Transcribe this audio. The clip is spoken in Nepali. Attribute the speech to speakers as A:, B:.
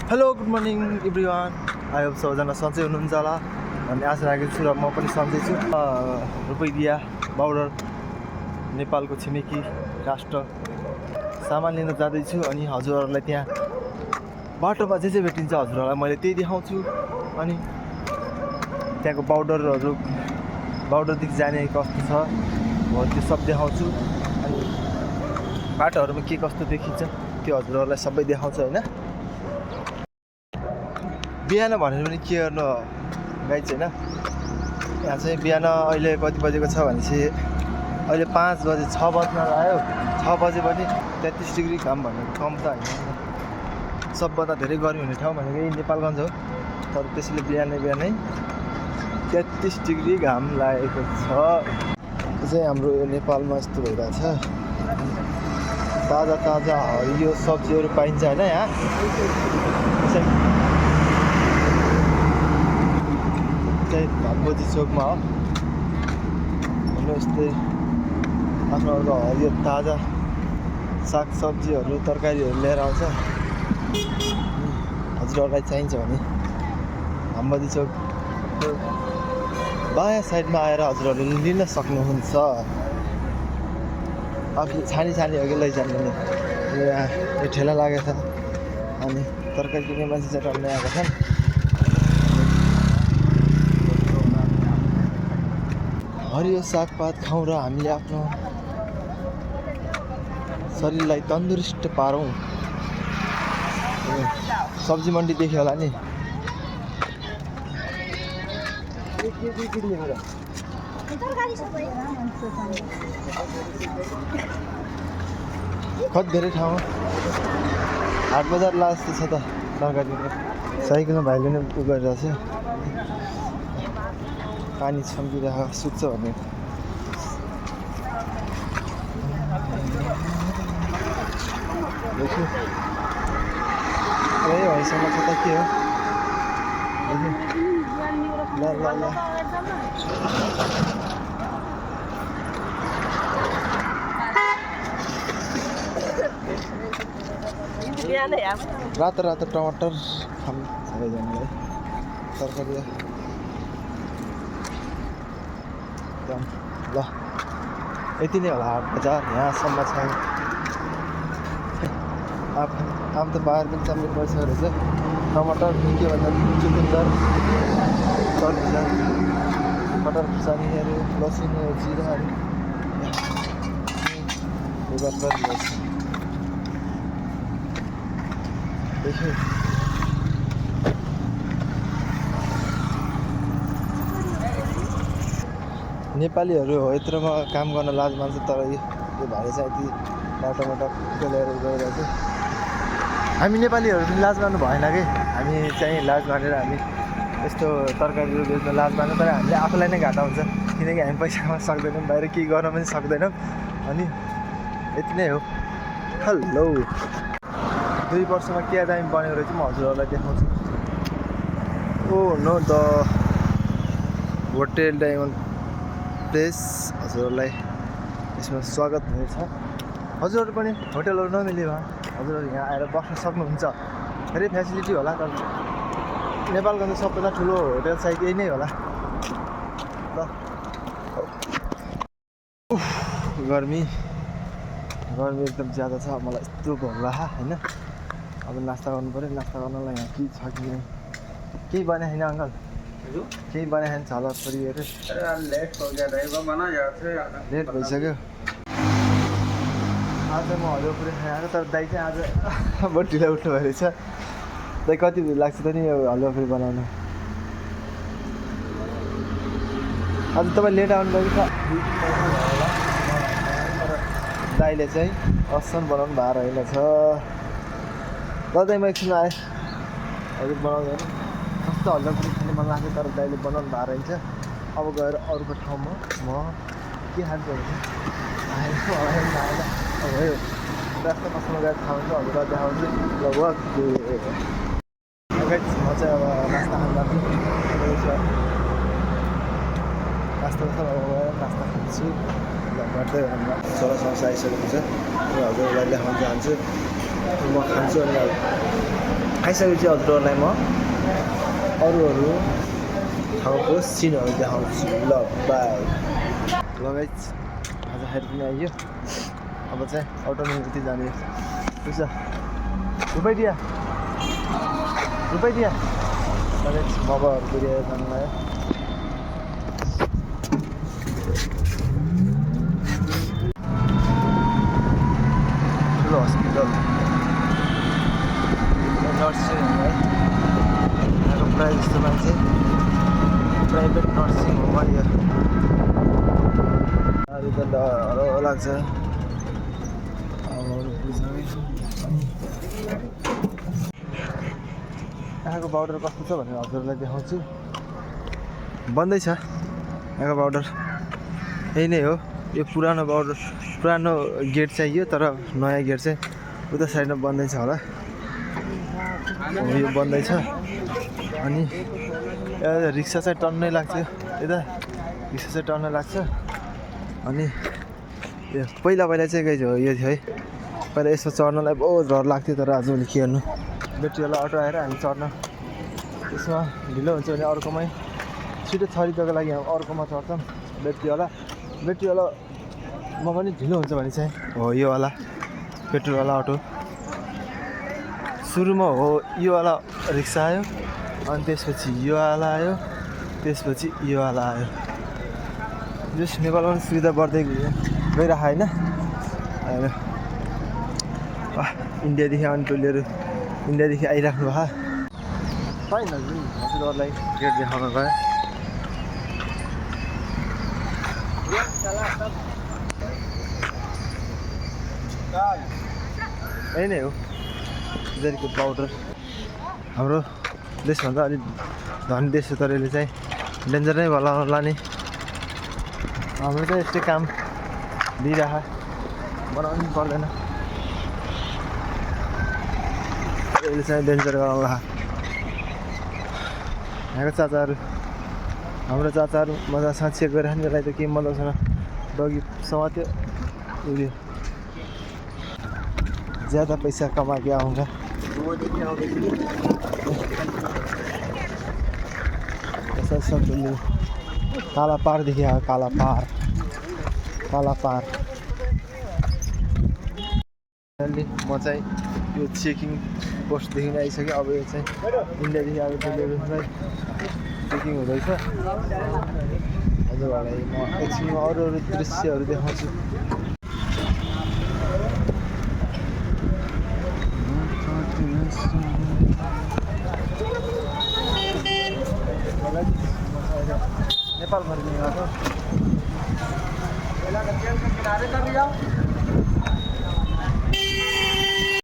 A: Hello good morning everyone. I hope सबैजना सन्चै हुनुहुन्छ होला भन्ने आशा राखेको छु र म पनि सन्चै छु। रुपैदिया बोर्डर नेपालको छिमेकी राष्ट्र सामान लिन जाँदैछु अनि हजुरहरूलाई त्यहाँ बाटोमा जे भेटिन्छ हजुरहरूलाई मैले त्यही देखाउँछु अनि त्यहाँको बोर्डरदेखि जाने कस्तो छ हो त्यो सब देखाउँछु अनि बाटोहरूमा के कस्तो देखिन्छ त्यो हजुरहरूलाई सबै देखाउँछु हैन। बिहान भनेर पनि के गर्नु गाइज होइन। यहाँ चाहिँ बिहान अहिले कति बजेको छ भनेपछि अहिले 5 बजे 6 बज्न लाग्यो। 6 बजे पनि 33 डिग्री घाम भनेको कम त होइन। सबभन्दा धेरै गर्मी हुने ठाउँ भनेको यही नेपालगञ्ज हो, तर त्यसैले बिहानै 33 डिग्री घाम लागेको छ। यो चाहिँ हाम्रो यो नेपालमा यस्तो भइरहेछ। ताजा ताजा हरियो सब्जीहरू पाइन्छ होइन यहाँ। भागवती चोकमा हो यस्तै आफ्नो हरियो ताजा सागसब्जीहरू तरकारीहरू लिएर आउँछ। हजुरहरूलाई चाहिन्छ भने भागवती चोक बायाँ साइडमा आएर हजुरहरूले लिन सक्नुहुन्छ। आफूले छानी अघि लैजानु नि। यहाँ यो ठेला लागेको छ अनि तरकारी किन्ने मान्छे चाहिँ टन्नै आएको छन्। हरियो सागपात खाउँ र हामीले आफ्नो शरीरलाई तन्दुरुस्त पारौँ। सब्जी मन्डी देख्यो होला नि। कति धेरै ठाउँ हाट बजार ला जस्तो छ त तरकारी। साइकलमा भाइले नै उ गरिरहेको छ, पानी छम्किरहेको सुक्छ भने। यही भइसम्म छ त के हो। ल रातो टमाटर खानु सबैजनालाई तरकारी एकदम। ल यति नै होला हाट बजार यहाँसम्म छ। आम त बाहिर पनि चाम्रे परिसकेको रहेछ। टमाटर के भन्दा चुकुन्दर तरबुजा मटर खुर्सानीहरू लसुनहरू जिराहरू देखियो। नेपालीहरू हो यत्रोमा काम गर्न लाज मान्छ, तर यो भाइले चाहिँ यति बाटोबाट ल्याएर गइरहेको छ। हामी नेपालीहरू पनि लाज मान्नु भएन कि। हामी चाहिँ लाज मानेर हामी यस्तो तरकारीहरू बेच्न लाज मान्नु, तर हामीले आफूलाई नै घाटा हुन्छ किनकि हामी पैसा कमाउन सक्दैनौँ, बाहिर केही गर्न पनि सक्दैनौँ। अनि यति नै हो। हेलो 2 वर्षमा के दामी बनेको रहेछ म हजुरहरूलाई देखाउँछु। ओ नो द होटेल डायमन्ड प्लेस हजुरहरूलाई यसमा स्वागत हुनेछ। हजुरहरू पनि होटेलहरू नमिले भए हजुरहरू यहाँ आएर बस्न सक्नुहुन्छ। धेरै फेसिलिटी होला, तर नेपालको त सबभन्दा ठुलो होटेल सायद यही नै होला। ल गर्मी एकदम ज्यादा छ। मलाई यस्तो भोग्ला होइन। अब नास्ता गर्नु पऱ्यो। नास्ता गर्नलाई यहाँ के छ कि केही बनाए छैन अङ्कल? केही बनाए छैन छाला छोरी हेरेँ। लेट भइसक्यो। आज म हरियो पुरै खाएर, तर दाइ चाहिँ आज बहुत ढिलो उठ्नु भएको रहेछ। दाइ कति लाग्छ त नि यो हलुवा पुरी बनाउनु? आज तपाईँ लेट आउनुभयो कि दाइले चाहिँ असन बनाउनु भएको रहेछ। ल दाइ म एकछिन आएँ। हजुर बनाउँदैन कस्तो हल्ला पुरी खाने मन लाग्थ्यो, तर दाइले बनाउनु भएको रहेछ। अब गएर अरूको ठाउँमा म के खान्छु भने आएन अब भयो। रास्ता कस्तोमा गएर खाउँछु हजुरलाई देखाउँछु। लगभग म चाहिँ अब नास्ता खानु लाग्छु। नास्ता गएर नास्ता खान्छु। गर्दै छोरा समस्या आइसकेको छ। हजुरलाई देखाउन चाहन्छु। म खान्छु अनि खाइसकेपछि हजुरहरूलाई म अरू ठाउँको सिनहरू देखाउँछु। ल बाई। ल गाइस, आज खाएर पनि आइयो। अब चाहिँ अटोमेटिकली जाने बुझ्छ। रुपैयाँ मोबाहरू पुऱ्याएर जानु लाग्यो। ठुलो हस्पिटल नर्सिङ होम है। यहाँको प्रायः जस्तो मान्छे प्राइभेट नर्सिङ होममा यो गाडी त डर लाग्छ। यहाँको बाउडर कस्तो छ भनेर हजुरलाई देखाउँछु। बन्दै छ यहाँको बाउडर। यही नै हो, यो पुरानो बाउडर, पुरानो गेट चाहिँ यो, तर नयाँ गेट चाहिँ उता साइडमा बन्दैछ होला। यो बन्दैछ। अनि रिक्सा चाहिँ टन्नै लाग्छ यता, रिक्सा चाहिँ टन्नै लाग्छ। अनि यो पहिला चाहिँ गइज हो यो थियो है। पहिला यसमा चढ्नलाई बहुत डर लाग्थ्यो, तर आजभोलि के गर्नु, ब्याट्रीवाला अटो आएर हामी चढ्न त्यसमा ढिलो हुन्छ भने अर्कोमै छिटो छरिदाको लागि हामी अर्कोमा चढ्छौँ ब्याट्रीवालामा पनि ढिलो हुन्छ भने चाहिँ हो योवाला पेट्रोलवाला अटो। सुरुमा हो योवाला रिक्सा आयो, अनि त्यसपछि योवाला आयो, त्यसपछि योवाला आयो। जस नेपालमा पनि सुविधा बढ्दै गइरहेको होइन। इन्डियादेखि अनि टोलीहरू इन्डियादेखि आइराख्नु भएको छैन। हजुरहरूलाई गेट देखाउन गयो। यही नै हो जरीको पाउडर। हाम्रो देशभन्दा अलिक धनी देश हो, तर यसले चाहिँ डेन्जर नै होला नि। हाम्रो चाहिँ यस्तै काम दिइरहेको, बनाउनु पर्दैन। यसले चाहिँ डेन्जर गराउला। यहाँको चाचाहरू, हाम्रो चाचाहरू मजासँग चेक गरेर यसलाई त केही मतलब छैन। डगी समात्यो, उयो ज्यादा पैसा कमा के आउँगा। सब काला पारदेखि आयो, काला पार। म चाहिँ यो चेकिङ पोस्टदेखि आइसकेँ। अब यो चाहिँ इन्डियादेखि आएको टोलीहरूलाई चेकिङ हुँदैछ। हजुरहरूलाई म एकछिनमा अरू दृश्यहरू देखाउँछु। नेपाल फर्किने भएको